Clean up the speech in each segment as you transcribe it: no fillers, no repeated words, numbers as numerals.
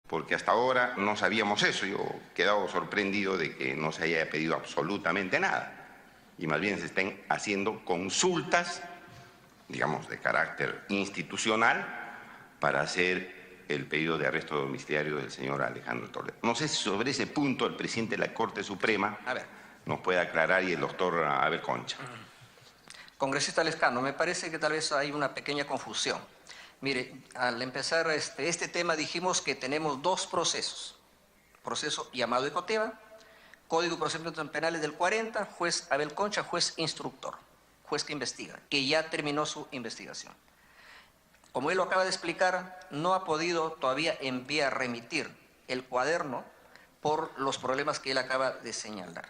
porque hasta ahora no sabíamos eso. Yo he quedado sorprendido de que no se haya pedido absolutamente nada y más bien se estén haciendo consultas, digamos, de carácter institucional para hacer el pedido de arresto domiciliario del señor Alejandro Toledo. No sé si sobre ese punto el presidente de la Corte Suprema nos puede aclarar y el doctor Abel Concha. Congresista Lescano, me parece que tal vez hay una pequeña confusión. Mire, al empezar este tema dijimos que tenemos dos procesos. Proceso llamado Ecoteva, Código de Procedimientos Penales del 40, juez Abel Concha, juez instructor, juez que investiga, que ya terminó su investigación. Como él lo acaba de explicar, no ha podido todavía remitir el cuaderno por los problemas que él acaba de señalar.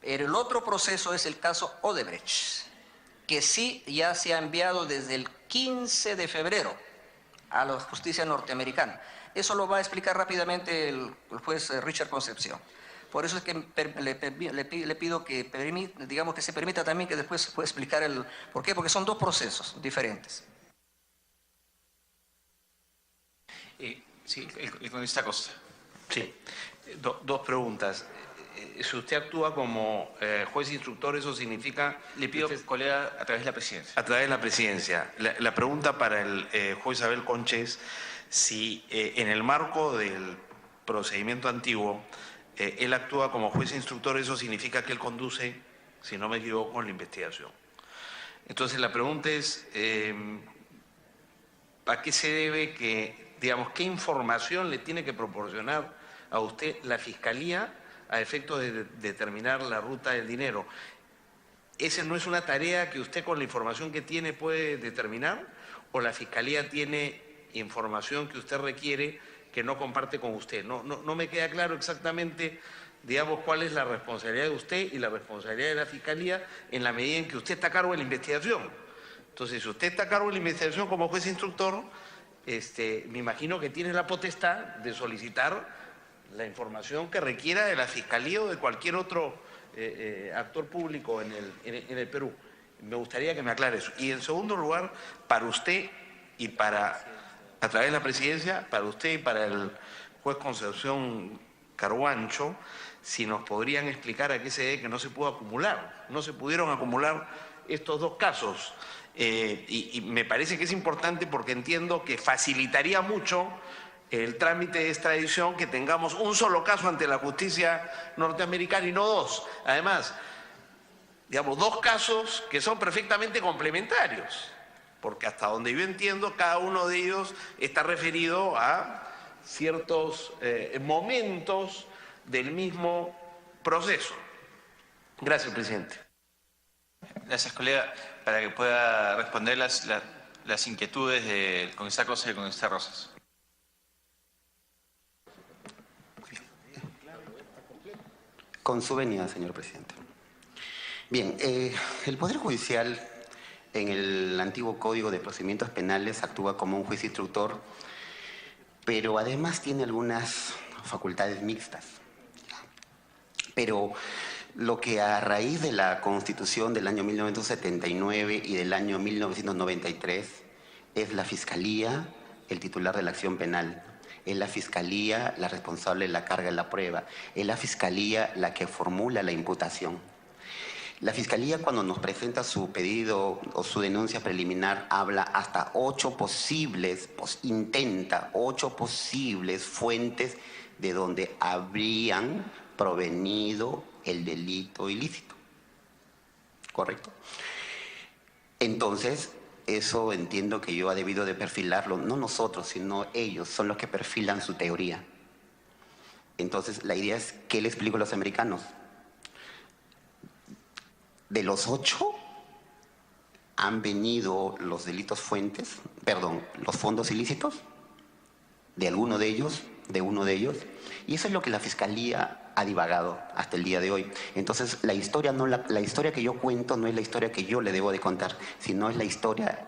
Pero el otro proceso es el caso Odebrecht, que sí ya se ha enviado desde el 15 de febrero a la justicia norteamericana. Eso lo va a explicar rápidamente el juez Richard Concepción. Por eso es que le pido que, digamos, que se permita también que después pueda explicar el por qué, porque son dos procesos diferentes. Sí, el congresista Costa. Sí, dos preguntas. Si usted actúa como juez instructor, eso significa... Le pido, colega, a través de la presidencia. A través de la presidencia. La pregunta para el juez Abel Concha es si en el marco del procedimiento antiguo él actúa como juez instructor, eso significa que él conduce, si no me equivoco, la investigación. Entonces la pregunta es, ¿a qué se debe que, digamos, qué información le tiene que proporcionar a usted la Fiscalía a efectos de determinar la ruta del dinero? ¿Esa no es una tarea que usted con la información que tiene puede determinar? ¿O la Fiscalía tiene información que usted requiere que no comparte con usted? No me queda claro exactamente, digamos, cuál es la responsabilidad de usted y la responsabilidad de la Fiscalía en la medida en que usted está a cargo de la investigación. Entonces, si usted está a cargo de la investigación como juez instructor, me imagino que tiene la potestad de solicitar la información que requiera de la Fiscalía o de cualquier otro actor público en el Perú. Me gustaría que me aclare eso. Y en segundo lugar, para usted y a través de la presidencia, para usted y para el juez Concepción Carhuancho, si nos podrían explicar a qué se debe que no se pudo acumular. No se pudieron acumular estos dos casos. Y me parece que es importante porque entiendo que facilitaría mucho el trámite de extradición que tengamos un solo caso ante la justicia norteamericana y no dos. Además, digamos, dos casos que son perfectamente complementarios, porque hasta donde yo entiendo, cada uno de ellos está referido a ciertos momentos del mismo proceso. Gracias, presidente. Gracias, colega. Para que pueda responder las inquietudes del congresista Costa y del congresista Rosas. Con su venida, señor presidente. Bien, el Poder Judicial en el antiguo Código de Procedimientos Penales actúa como un juez instructor, pero además tiene algunas facultades mixtas. Pero lo que a raíz de la Constitución del año 1979 y del año 1993 es la Fiscalía el titular de la acción penal. Es la Fiscalía la responsable de la carga de la prueba. Es la Fiscalía la que formula la imputación. La Fiscalía, cuando nos presenta su pedido o su denuncia preliminar, habla hasta 8 posibles, intenta 8 posibles fuentes de donde habrían provenido el delito ilícito. ¿Correcto? Entonces, eso entiendo que yo ha debido de perfilarlo, no nosotros, sino ellos, son los que perfilan su teoría. Entonces, la idea es, ¿qué le explico a los americanos? De los 8 han venido los delitos fuentes, los fondos ilícitos, de alguno de ellos, uno de ellos, y eso es lo que la Fiscalía ha divagado hasta el día de hoy. Entonces, la historia que yo cuento no es la historia que yo le debo de contar, sino es la historia,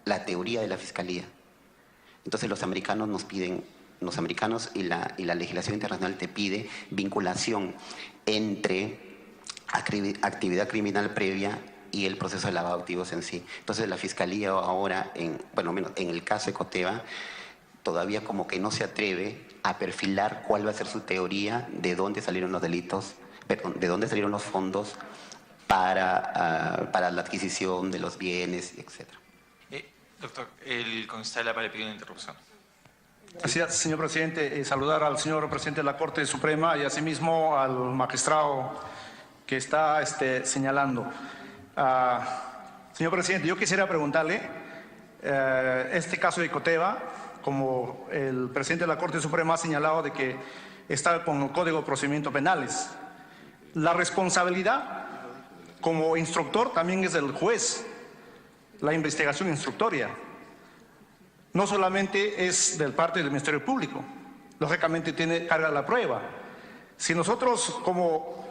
la teoría de la Fiscalía. Entonces, los americanos nos piden, y la legislación internacional te pide vinculación entre actividad criminal previa y el proceso de lavado de activos en sí. Entonces la Fiscalía ahora, menos en el caso Ecoteva, todavía como que no se atreve a perfilar cuál va a ser su teoría de dónde salieron los delitos, perdón, de dónde salieron los fondos para la adquisición de los bienes, etc. Doctor, el congresista Lapa le pidió una interrupción. Gracias, señor presidente. Saludar al señor presidente de la Corte Suprema y asimismo al magistrado que está señalando. Señor presidente, yo quisiera preguntarle, este caso de Icoteva, como el presidente de la Corte Suprema ha señalado de que está con el Código de Procedimientos Penales, la responsabilidad como instructor también es del juez, la investigación instructoria. No solamente es del parte del Ministerio Público, lógicamente tiene carga la prueba. Si nosotros como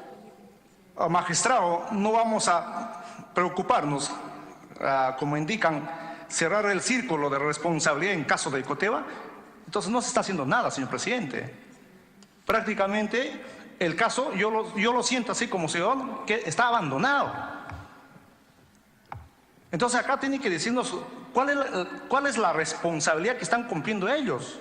magistrado no vamos a preocuparnos, como indican, cerrar el círculo de responsabilidad en caso de Icoteva, entonces no se está haciendo nada, señor presidente. Prácticamente el caso, yo lo siento así como ciudadano, que está abandonado. Entonces acá tiene que decirnos cuál es la responsabilidad que están cumpliendo ellos.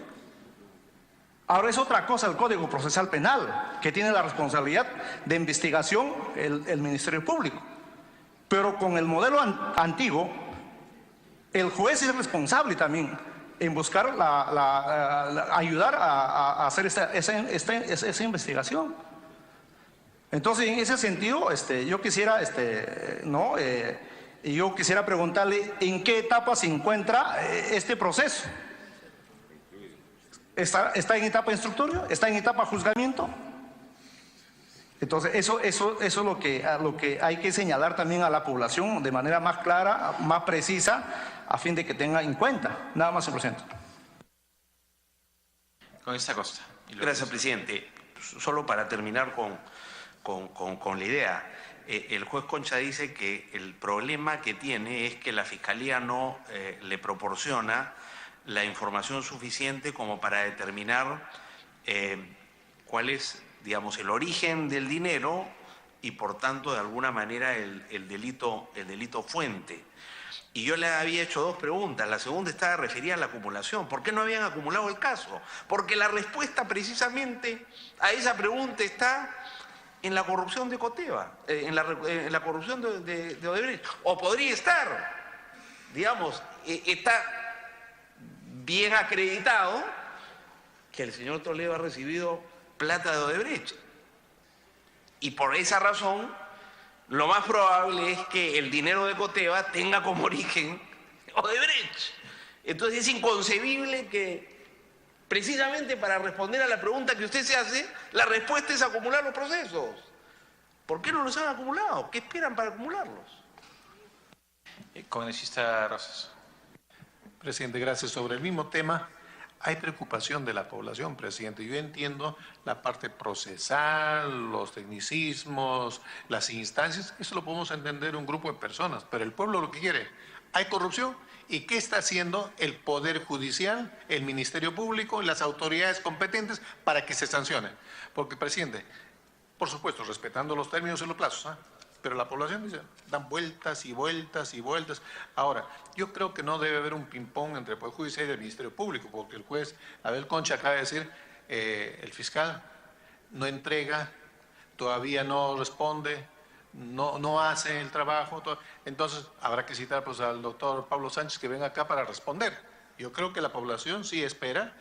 Ahora es otra cosa el Código Procesal Penal, que tiene la responsabilidad de investigación el Ministerio Público. Pero con el modelo antiguo, el juez es responsable también en buscar ayudar a hacer esa investigación. Entonces, en ese sentido, yo quisiera, yo quisiera preguntarle en qué etapa se encuentra este proceso. ¿Está en etapa instructorio? ¿Está en etapa juzgamiento? Entonces, eso es lo que hay que señalar también a la población de manera más clara, más precisa, a fin de que tenga en cuenta. Nada más, señor presidente. Con esta Costa. Gracias, presidente. Solo para terminar con la idea. El juez Concha dice que el problema que tiene es que la Fiscalía no le proporciona la información suficiente como para determinar cuál es, digamos, el origen del dinero y por tanto de alguna manera el delito fuente. Y yo le había hecho dos preguntas. La segunda estaba referida a la acumulación. ¿Por qué no habían acumulado el caso? Porque la respuesta precisamente a esa pregunta está en la corrupción de Icoteva, en la corrupción de Odebrecht. O podría estar, digamos, está bien acreditado que el señor Toledo ha recibido plata de Odebrecht. Y por esa razón, lo más probable es que el dinero de Icoteva tenga como origen Odebrecht. Entonces es inconcebible que, precisamente para responder a la pregunta que usted se hace, la respuesta es acumular los procesos. ¿Por qué no los han acumulado? ¿Qué esperan para acumularlos? Congresista Rosas. Presidente, gracias. Sobre el mismo tema, hay preocupación de la población, presidente. Yo entiendo la parte procesal, los tecnicismos, las instancias, eso lo podemos entender un grupo de personas, pero el pueblo lo que quiere, hay corrupción. ¿Y qué está haciendo el Poder Judicial, el Ministerio Público, las autoridades competentes para que se sancione? Porque, presidente, por supuesto, respetando los términos y los plazos, pero la población dice, dan vueltas y vueltas y vueltas. Ahora, yo creo que no debe haber un ping-pong entre el Poder Judicial y el Ministerio Público, porque el juez Abel Concha acaba de decir, el fiscal no entrega, todavía no responde, no hace el trabajo. Entonces, habrá que citar pues, al doctor Pablo Sánchez que venga acá para responder. Yo creo que la población sí espera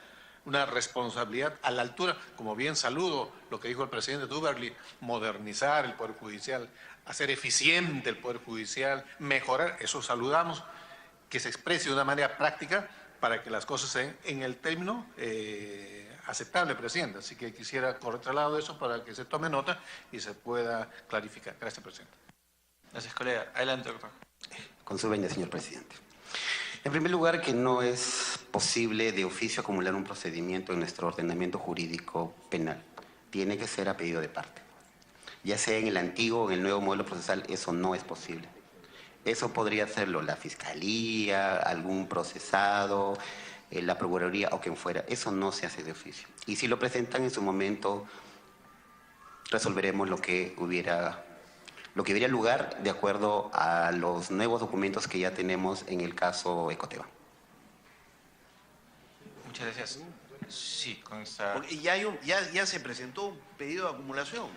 una responsabilidad a la altura, como bien saludo lo que dijo el presidente Duberly, modernizar el Poder Judicial, hacer eficiente el Poder Judicial, mejorar, eso saludamos, que se exprese de una manera práctica para que las cosas sean en el término aceptable, presidente. Así que quisiera correr al lado de eso para que se tome nota y se pueda clarificar. Gracias, presidente. Gracias, colega. Adelante, doctor. Con su venia, señor presidente. En primer lugar, que no es posible de oficio acumular un procedimiento en nuestro ordenamiento jurídico penal. Tiene que ser a pedido de parte. Ya sea en el antiguo o en el nuevo modelo procesal, eso no es posible. Eso podría hacerlo la Fiscalía, algún procesado, la Procuraduría o quien fuera. Eso no se hace de oficio. Y si lo presentan en su momento, resolveremos lo que hubiera lugar de acuerdo a los nuevos documentos que ya tenemos en el caso Icoteva. Muchas gracias. Sí, con esta... Porque ya se presentó un pedido de acumulación.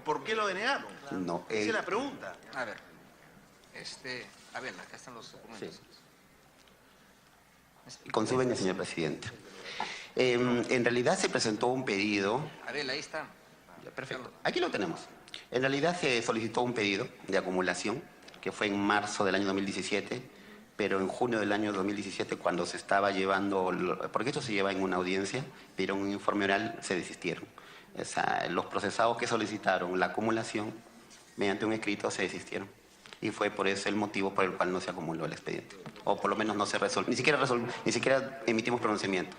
¿Por qué lo denegaron? No, Esa es la pregunta. A ver, acá están los documentos. Con su venia, señor presidente. En realidad se presentó un pedido... Abel, ahí está. Perfecto. Aquí lo tenemos. En realidad se solicitó un pedido de acumulación, que fue en marzo del año 2017, pero en junio del año 2017, cuando se estaba llevando... Porque esto se lleva en una audiencia, pero en un informe oral se desistieron. O sea, los procesados que solicitaron la acumulación, mediante un escrito, se desistieron. Y fue por eso el motivo por el cual no se acumuló el expediente. O por lo menos no se resolvió. Ni siquiera emitimos pronunciamiento.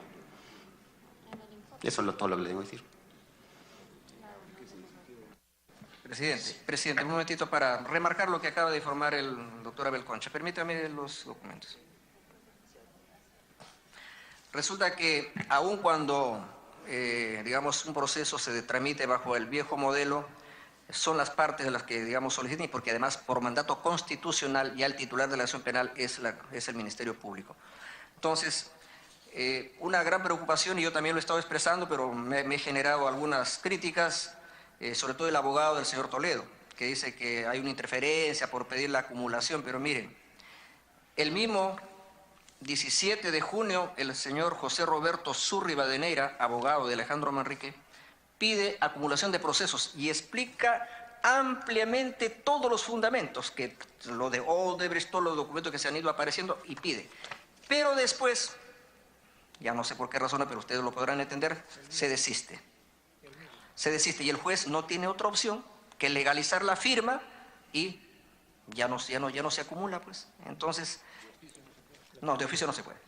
Eso es todo lo que le tengo que decir. Presidente, un momentito para remarcar lo que acaba de informar el doctor Abel Concha. Permítame los documentos. Resulta que aun cuando, digamos, un proceso se tramite bajo el viejo modelo, son las partes de las que, digamos, solicitan, porque además por mandato constitucional ya el titular de la acción penal es el Ministerio Público. Entonces, una gran preocupación, y yo también lo he estado expresando, pero me he generado algunas críticas, sobre todo el abogado del señor Toledo, que dice que hay una interferencia por pedir la acumulación, pero miren, el mismo 17 de junio, el señor José Roberto Zurri Badeneira, abogado de Alejandro Manrique, pide acumulación de procesos y explica ampliamente todos los fundamentos, que lo de Odebrecht, todos los documentos que se han ido apareciendo, y pide. Pero después, ya no sé por qué razón, pero ustedes lo podrán entender, se desiste. Se desiste y el juez no tiene otra opción que legalizar la firma y ya no se acumula, pues. Entonces, no, de oficio no se puede.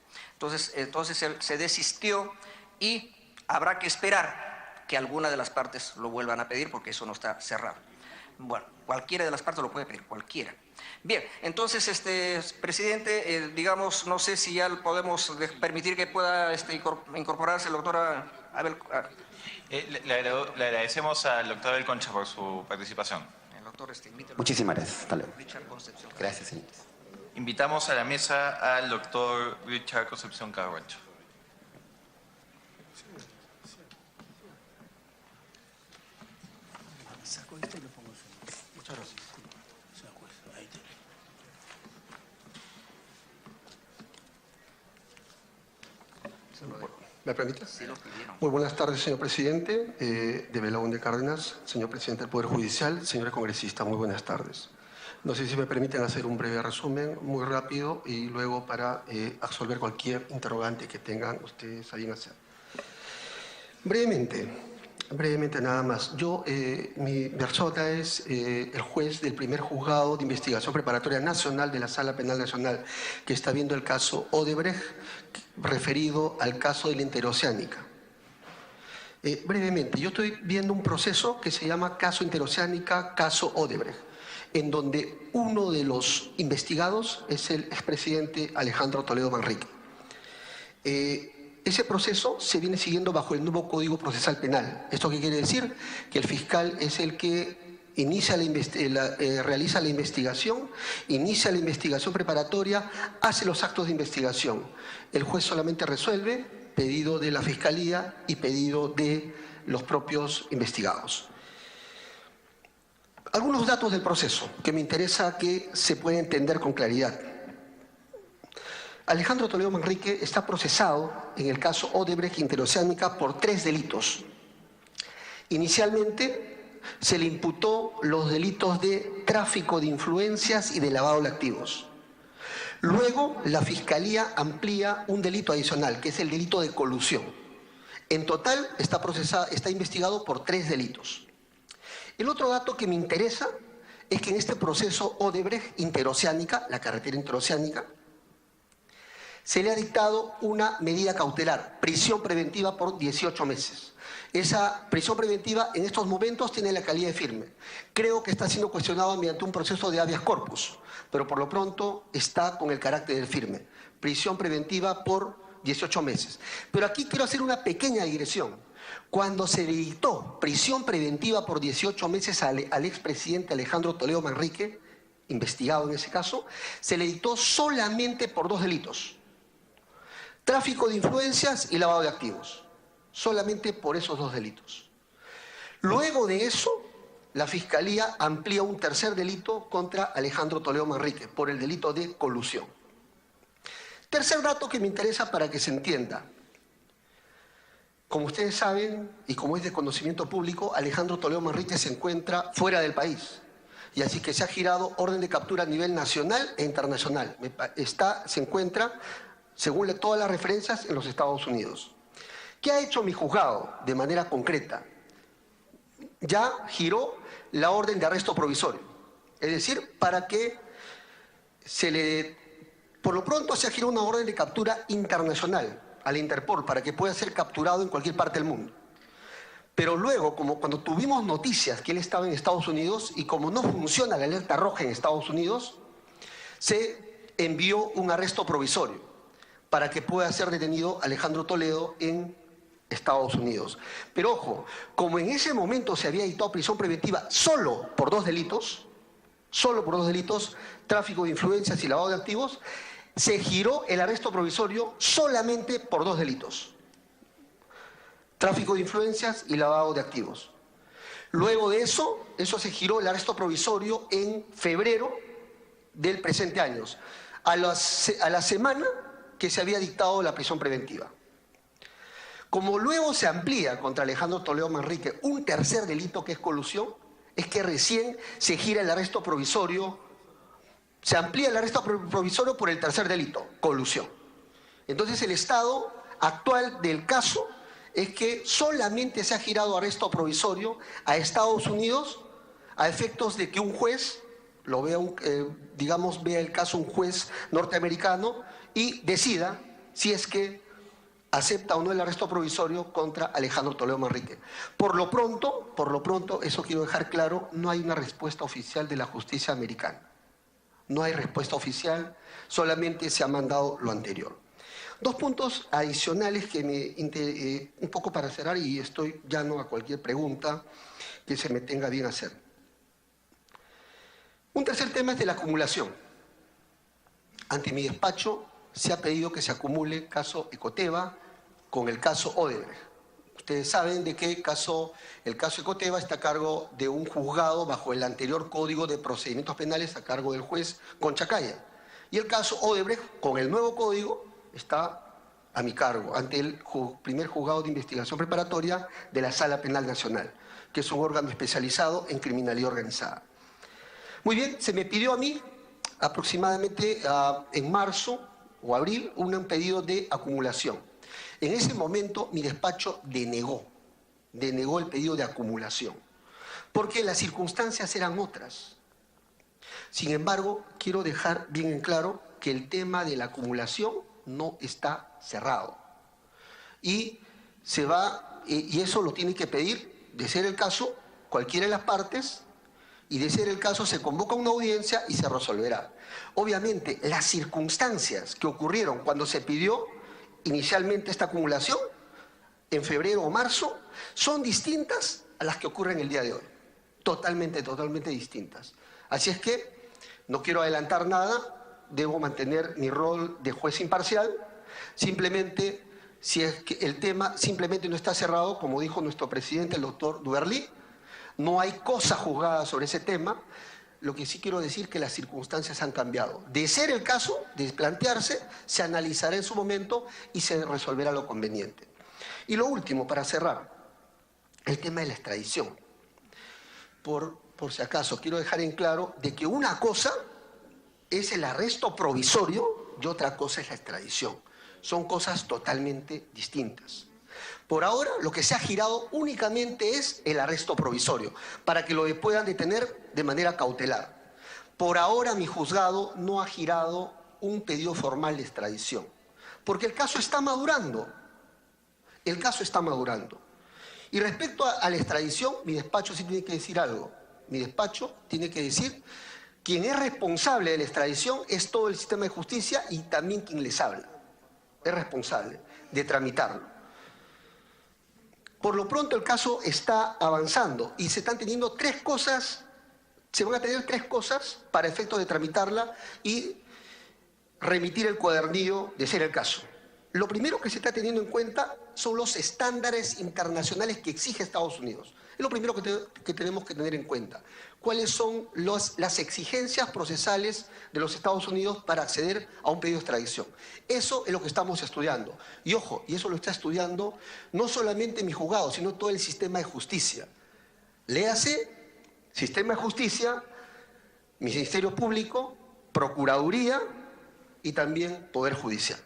Entonces se desistió y habrá que esperar que alguna de las partes lo vuelvan a pedir, porque eso no está cerrado. Bueno, cualquiera de las partes lo puede pedir, cualquiera. Bien, entonces, presidente, digamos, no sé si ya podemos permitir que pueda incorporarse el doctor Abel. Le agradecemos al doctor Abel Concha por su participación. El doctor, Muchísimas gracias. Hasta luego. Richard Concepción. Gracias, señores. Invitamos a la mesa al doctor Richard Concepción Carrancho. Muchas gracias. ¿Me permite? Muy buenas tardes, señor presidente de Belaúnde de Cárdenas, señor presidente del Poder Judicial, señores congresistas, muy buenas tardes. No sé si me permiten hacer un breve resumen, muy rápido, y luego para absolver cualquier interrogante que tengan ustedes a bien hacer. Brevemente nada más. Mi persona es el juez del primer juzgado de investigación preparatoria nacional de la Sala Penal Nacional, que está viendo el caso Odebrecht, referido al caso de la Interoceánica. Brevemente, yo estoy viendo un proceso que se llama caso Interoceánica, caso Odebrecht, en donde uno de los investigados es el expresidente Alejandro Toledo Manrique. Ese proceso se viene siguiendo bajo el nuevo Código Procesal Penal. ¿Esto qué quiere decir? Que el fiscal es el que realiza la investigación, inicia la investigación preparatoria, hace los actos de investigación. El juez solamente resuelve pedido de la Fiscalía y pedido de los propios investigados. Algunos datos del proceso que me interesa que se pueda entender con claridad. Alejandro Toledo Manrique está procesado en el caso Odebrecht Interoceánica por 3 delitos. Inicialmente se le imputó los delitos de tráfico de influencias y de lavado de activos. Luego la Fiscalía amplía un delito adicional, que es el delito de colusión. En total está investigado por 3 delitos. El otro dato que me interesa es que en este proceso Odebrecht Interoceánica, la carretera interoceánica, se le ha dictado una medida cautelar, prisión preventiva por 18 meses. Esa prisión preventiva en estos momentos tiene la calidad de firme. Creo que está siendo cuestionado mediante un proceso de habeas corpus, pero por lo pronto está con el carácter del firme. Prisión preventiva por 18 meses. Pero aquí quiero hacer una pequeña digresión. Cuando se le dictó prisión preventiva por 18 meses al expresidente Alejandro Toledo Manrique, investigado en ese caso, se le dictó solamente por 2 delitos. tráfico de influencias y lavado de activos. Solamente por esos 2 delitos. Luego de eso, la Fiscalía amplía un tercer delito contra Alejandro Toledo Manrique por el delito de colusión. Tercer dato que me interesa para que se entienda. Como ustedes saben, y como es de conocimiento público, Alejandro Toledo Manrique se encuentra fuera del país. Y así que se ha girado orden de captura a nivel nacional e internacional. Se encuentra, según todas las referencias, en los Estados Unidos. ¿Qué ha hecho mi juzgado de manera concreta? Ya giró la orden de arresto provisorio. Es decir, para que por lo pronto se ha girado una orden de captura internacional a la Interpol para que pueda ser capturado en cualquier parte del mundo. Pero luego, como cuando tuvimos noticias que él estaba en Estados Unidos y como no funciona la alerta roja en Estados Unidos, se envió un arresto provisorio para que pueda ser detenido Alejandro Toledo en Estados Unidos. Pero ojo, como en ese momento se había dictado prisión preventiva solo por 2 delitos, tráfico de influencias y lavado de activos, se giró el arresto provisorio solamente por 2 delitos. Tráfico de influencias y lavado de activos. Luego de eso se giró el arresto provisorio en febrero del presente año, a la semana que se había dictado la prisión preventiva. Como luego se amplía contra Alejandro Toledo Manrique un tercer delito que es colusión, es que recién se gira el arresto provisorio, se amplía el arresto provisorio por el tercer delito, colusión. Entonces el estado actual del caso es que solamente se ha girado arresto provisorio a Estados Unidos a efectos de que un juez, vea el caso un juez norteamericano y decida si es que acepta o no el arresto provisorio contra Alejandro Toledo Manrique. Por lo pronto, eso quiero dejar claro, no hay una respuesta oficial de la justicia americana. No hay respuesta oficial, solamente se ha mandado lo anterior. 2 puntos adicionales que un poco para cerrar y estoy llano a cualquier pregunta que se me tenga bien hacer. Un tercer tema es de la acumulación. Ante mi despacho se ha pedido que se acumule caso Ecoteva con el caso Odebrecht. Ustedes saben de que el caso Ecoteva está a cargo de un juzgado bajo el anterior Código de Procedimientos Penales a cargo del juez Conchacaya. Y el caso Odebrecht, con el nuevo código, está a mi cargo, ante el primer juzgado de investigación preparatoria de la Sala Penal Nacional, que es un órgano especializado en criminalidad organizada. Muy bien, se me pidió a mí aproximadamente en marzo o abril un pedido de acumulación. En ese momento mi despacho denegó el pedido de acumulación, porque las circunstancias eran otras. Sin embargo, quiero dejar bien en claro que el tema de la acumulación no está cerrado. Y eso lo tiene que pedir, de ser el caso, cualquiera de las partes, y de ser el caso se convoca una audiencia y se resolverá. Obviamente, las circunstancias que ocurrieron cuando se pidió inicialmente esta acumulación, en febrero o marzo, son distintas a las que ocurren el día de hoy. Totalmente distintas. Así es que no quiero adelantar nada, debo mantener mi rol de juez imparcial. Simplemente, si es que el tema simplemente no está cerrado, como dijo nuestro presidente, el doctor Duberly, no hay cosa juzgada sobre ese tema. Lo que sí quiero decir es que las circunstancias han cambiado. De ser el caso, de plantearse, se analizará en su momento y se resolverá lo conveniente. Y lo último, para cerrar, el tema de la extradición. Por si acaso, quiero dejar en claro de que una cosa es el arresto provisorio y otra cosa es la extradición. Son cosas totalmente distintas. Por ahora, lo que se ha girado únicamente es el arresto provisorio, para que lo puedan detener de manera cautelar. Por ahora, mi juzgado no ha girado un pedido formal de extradición, porque el caso está madurando. El caso está madurando. Y respecto a la extradición, mi despacho sí tiene que decir algo. Mi despacho tiene que decir, quien es responsable de la extradición es todo el sistema de justicia y también quien les habla. Es responsable de tramitarlo. Por lo pronto el caso está avanzando y se van a tener 3 cosas para efecto de tramitarla y remitir el cuadernillo de ser el caso. lo primero que se está teniendo en cuenta son los estándares internacionales que exige Estados Unidos. Es lo primero que tenemos que tener en cuenta. ¿Cuáles son las exigencias procesales de los Estados Unidos para acceder a un pedido de extradición? Eso es lo que estamos estudiando. Y ojo, y eso lo está estudiando no solamente mi juzgado, sino todo el sistema de justicia. Léase, sistema de justicia, Ministerio Público, Procuraduría y también Poder Judicial.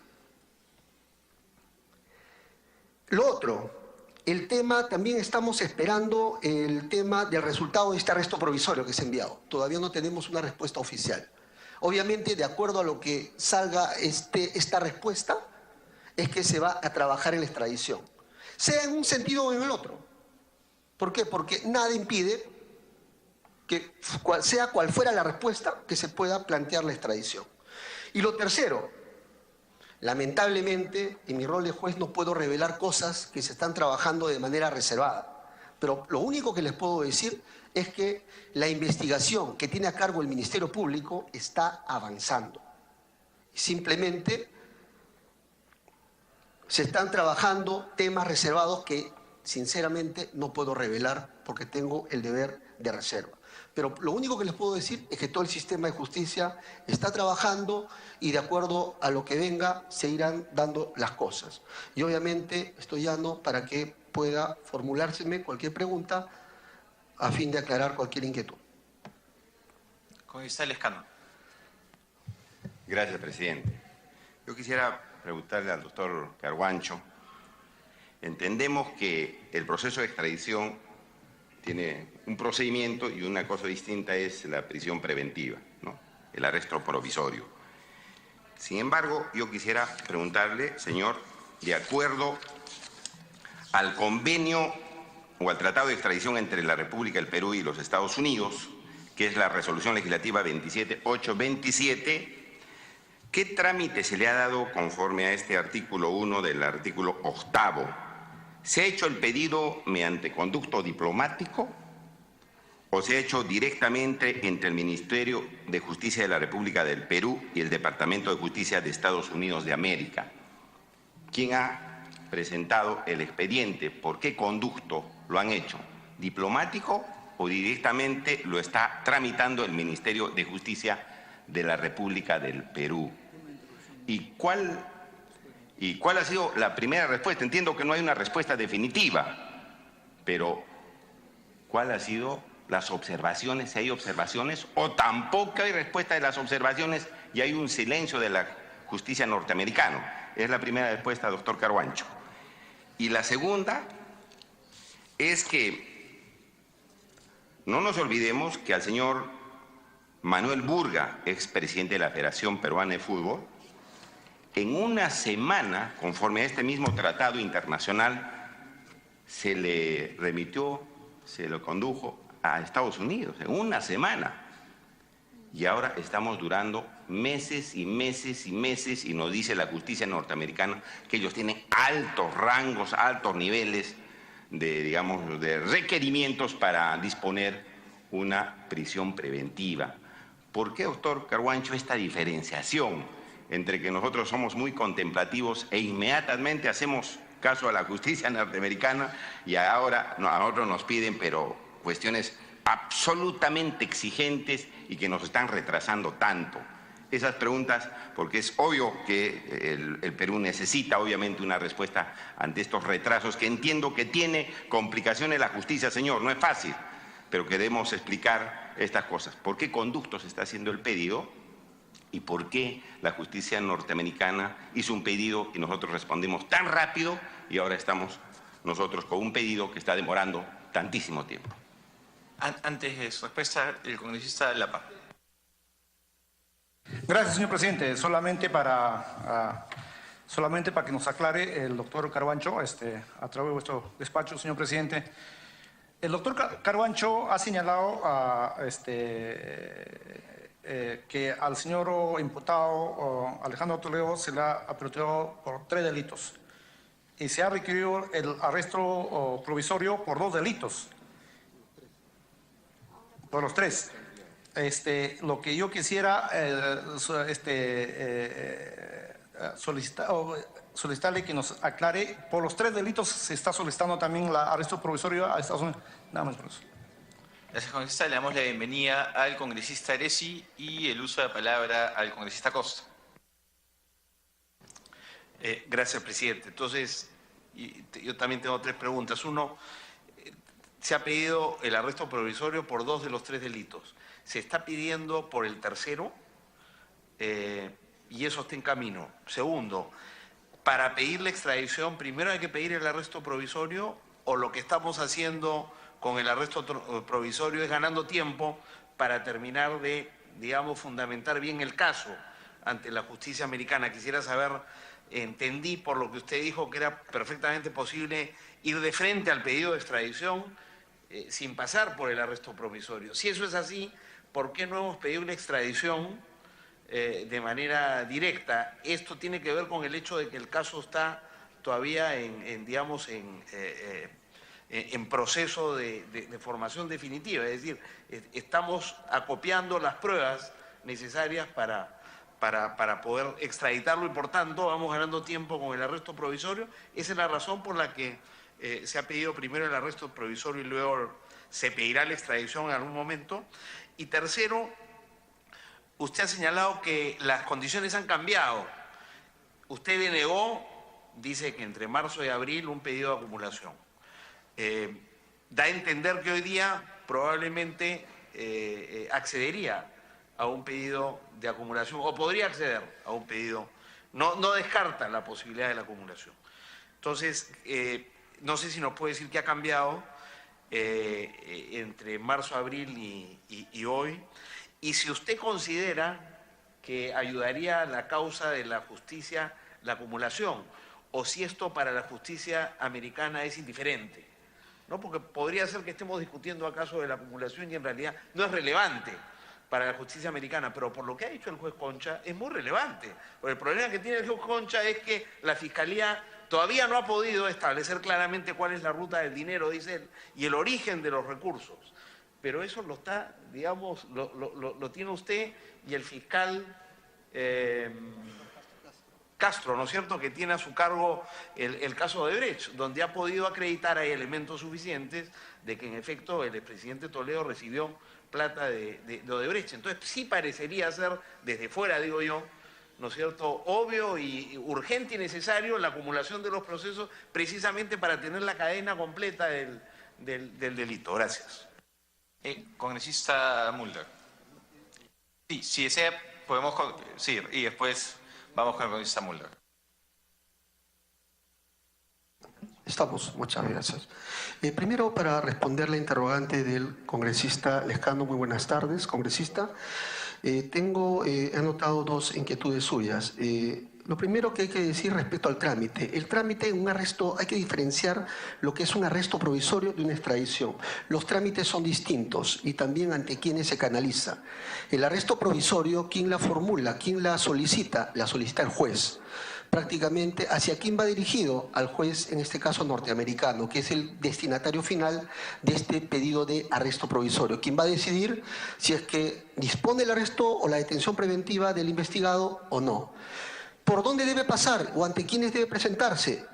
Lo otro, el tema, también estamos esperando el tema del resultado de este arresto provisorio que se ha enviado. Todavía no tenemos una respuesta oficial. Obviamente, de acuerdo a lo que salga esta respuesta, es que se va a trabajar en la extradición. Sea en un sentido o en el otro. ¿Por qué? Porque nada impide que, sea cual fuera la respuesta, que se pueda plantear la extradición. Y lo tercero, lamentablemente, en mi rol de juez no puedo revelar cosas que se están trabajando de manera reservada. Pero lo único que les puedo decir es que la investigación que tiene a cargo el Ministerio Público está avanzando. Simplemente se están trabajando temas reservados que, sinceramente, no puedo revelar porque tengo el deber de reserva. Pero lo único que les puedo decir es que todo el sistema de justicia está trabajando y de acuerdo a lo que venga se irán dando las cosas. Y obviamente estoy llano para que pueda formulárseme cualquier pregunta a fin de aclarar cualquier inquietud. Congresista Lescano. Gracias, presidente. Yo quisiera preguntarle al doctor Carhuancho. Entendemos que el proceso de extradición tiene un procedimiento y una cosa distinta es la prisión preventiva, ¿no? El arresto provisorio. Sin embargo, yo quisiera preguntarle, señor, de acuerdo al convenio o al tratado de extradición entre la República del Perú y los Estados Unidos, que es la resolución legislativa 27827, ¿qué trámite se le ha dado conforme a este artículo 1 del artículo 8º? ¿Se ha hecho el pedido mediante conducto diplomático o se ha hecho directamente entre el Ministerio de Justicia de la República del Perú y el Departamento de Justicia de Estados Unidos de América? ¿Quién ha presentado el expediente? ¿Por qué conducto lo han hecho? ¿Diplomático o directamente lo está tramitando el Ministerio de Justicia de la República del Perú? ¿Y cuál ha sido la primera respuesta? Entiendo que no hay una respuesta definitiva, pero ¿cuál ha sido las observaciones? ¿Si hay observaciones o tampoco hay respuesta de las observaciones y hay un silencio de la justicia norteamericana? Es la primera respuesta, doctor Carhuancho. Y la segunda es que no nos olvidemos que al señor Manuel Burga, expresidente de la Federación Peruana de Fútbol, en una semana, conforme a este mismo tratado internacional, se le remitió, se lo condujo a Estados Unidos, en una semana. Y ahora estamos durando meses y meses y meses y nos dice la justicia norteamericana que ellos tienen altos rangos, altos niveles de, digamos, de requerimientos para disponer una prisión preventiva. ¿Por qué, doctor Carhuancho, esta diferenciación entre que nosotros somos muy contemplativos e inmediatamente hacemos caso a la justicia norteamericana y ahora a nosotros nos piden, pero cuestiones absolutamente exigentes y que nos están retrasando tanto? Esas preguntas, porque es obvio que el Perú necesita obviamente una respuesta ante estos retrasos, que entiendo que tiene complicaciones la justicia, señor, no es fácil, pero que debemos explicar estas cosas. ¿Por qué conducto se está haciendo el pedido? ¿Y por qué la justicia norteamericana hizo un pedido y nosotros respondimos tan rápido y ahora estamos nosotros con un pedido que está demorando tantísimo tiempo? Antes de su respuesta, el congresista Lapa. Gracias, señor presidente. Solamente para que nos aclare el doctor Carhuancho, a través de vuestro despacho, señor presidente. El doctor Carhuancho ha señalado que al señor imputado Alejandro Toledo se le ha aperturado por 3 delitos y se ha requerido el arresto provisorio por 2 delitos, por los 3. Lo que yo quisiera solicitarle que nos aclare, por los 3 delitos se está solicitando también el arresto provisorio a Estados Unidos. Nada más por eso. Gracias, congresista. Le damos la bienvenida al congresista Aresi y el uso de la palabra al congresista Costa. Gracias, presidente. Entonces, yo también tengo 3 preguntas. Uno, se ha pedido el arresto provisorio por 2 de los 3 delitos. ¿Se está pidiendo por el tercero? Y eso está en camino. Segundo, para pedir la extradición, primero hay que pedir el arresto provisorio, o lo que estamos haciendo con el arresto provisorio es ganando tiempo para terminar de, digamos, fundamentar bien el caso ante la justicia americana. Quisiera saber, entendí por lo que usted dijo que era perfectamente posible ir de frente al pedido de extradición sin pasar por el arresto provisorio. Si eso es así, ¿por qué no hemos pedido una extradición de manera directa? Esto tiene que ver con el hecho de que el caso está todavía en proceso de formación definitiva, es decir, estamos acopiando las pruebas necesarias para poder extraditarlo y por tanto vamos ganando tiempo con el arresto provisorio. Esa es la razón por la que se ha pedido primero el arresto provisorio y luego se pedirá la extradición en algún momento. Y tercero, usted ha señalado que las condiciones han cambiado. Usted denegó, dice que entre marzo y abril, un pedido de acumulación. Da a entender que hoy día probablemente accedería a un pedido de acumulación, o podría acceder a un pedido, no descarta la posibilidad de la acumulación. Entonces, no sé si nos puede decir qué ha cambiado entre marzo, abril y hoy, y si usted considera que ayudaría a la causa de la justicia la acumulación, o si esto para la justicia americana es indiferente, ¿no? Porque podría ser que estemos discutiendo acaso de la acumulación y en realidad no es relevante para la justicia americana, pero por lo que ha dicho el juez Concha es muy relevante. Porque el problema que tiene el juez Concha es que la Fiscalía todavía no ha podido establecer claramente cuál es la ruta del dinero, dice él, y el origen de los recursos. Pero eso lo está, digamos, lo tiene usted y el fiscal Castro, ¿no es cierto?, que tiene a su cargo el caso de Odebrecht, donde ha podido acreditar, hay elementos suficientes de que en efecto el expresidente Toledo recibió plata de Odebrecht. Entonces sí parecería ser, desde fuera digo yo, ¿no es cierto?, obvio y urgente y necesario la acumulación de los procesos precisamente para tener la cadena completa del delito. Gracias. Congresista Mulder. Sí, si desea podemos seguir y después vamos con el congresista Mulder. Estamos, muchas gracias. Primero, para responder la interrogante del congresista Lescano, muy buenas tardes, congresista. He anotado 2 inquietudes suyas. Lo primero que hay que decir respecto al trámite. El trámite en un arresto, hay que diferenciar lo que es un arresto provisorio de una extradición. Los trámites son distintos y también ante quienes se canaliza. El arresto provisorio, ¿quién la formula? ¿Quién la solicita? La solicita el juez. Prácticamente, ¿hacia quién va dirigido? Al juez, en este caso norteamericano, que es el destinatario final de este pedido de arresto provisorio. ¿Quién va a decidir si es que dispone el arresto o la detención preventiva del investigado o no? ¿Por dónde debe pasar o ante quiénes debe presentarse?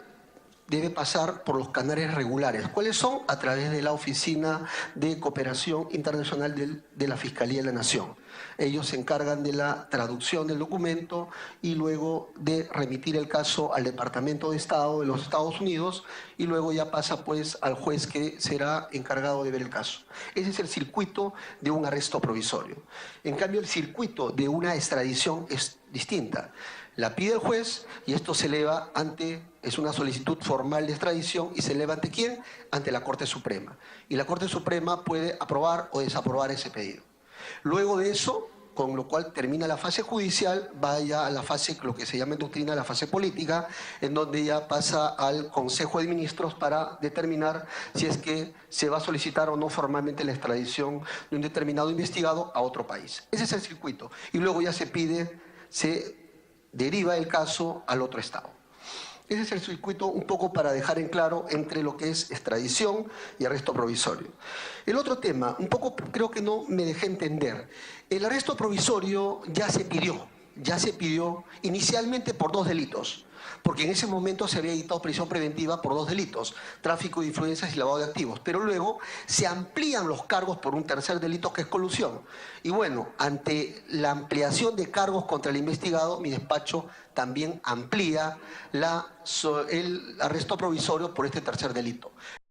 Debe pasar por los canales regulares. ¿Cuáles son? A través de la Oficina de Cooperación Internacional de la Fiscalía de la Nación. Ellos se encargan de la traducción del documento y luego de remitir el caso al Departamento de Estado de los Estados Unidos y luego ya pasa pues al juez que será encargado de ver el caso. Ese es el circuito de un arresto provisorio. En cambio, el circuito de una extradición es distinta. La pide el juez y esto se eleva es una solicitud formal de extradición y se eleva ante ¿quién? Ante la Corte Suprema. Y la Corte Suprema puede aprobar o desaprobar ese pedido. Luego de eso, con lo cual termina la fase judicial, va ya a la fase, lo que se llama en doctrina la fase política, en donde ya pasa al Consejo de Ministros para determinar si es que se va a solicitar o no formalmente la extradición de un determinado investigado a otro país. Ese es el circuito. Y luego ya se deriva el caso al otro estado. Ese es el circuito un poco para dejar en claro entre lo que es extradición y arresto provisorio. El otro tema, un poco creo que no me dejé entender. El arresto provisorio ya se pidió. ya se pidió inicialmente por 2 delitos, porque en ese momento se había dictado prisión preventiva por 2 delitos, tráfico de influencias y lavado de activos, pero luego se amplían los cargos por un tercer delito que es colusión. Y bueno, ante la ampliación de cargos contra el investigado, mi despacho también amplía el arresto provisorio por este tercer delito.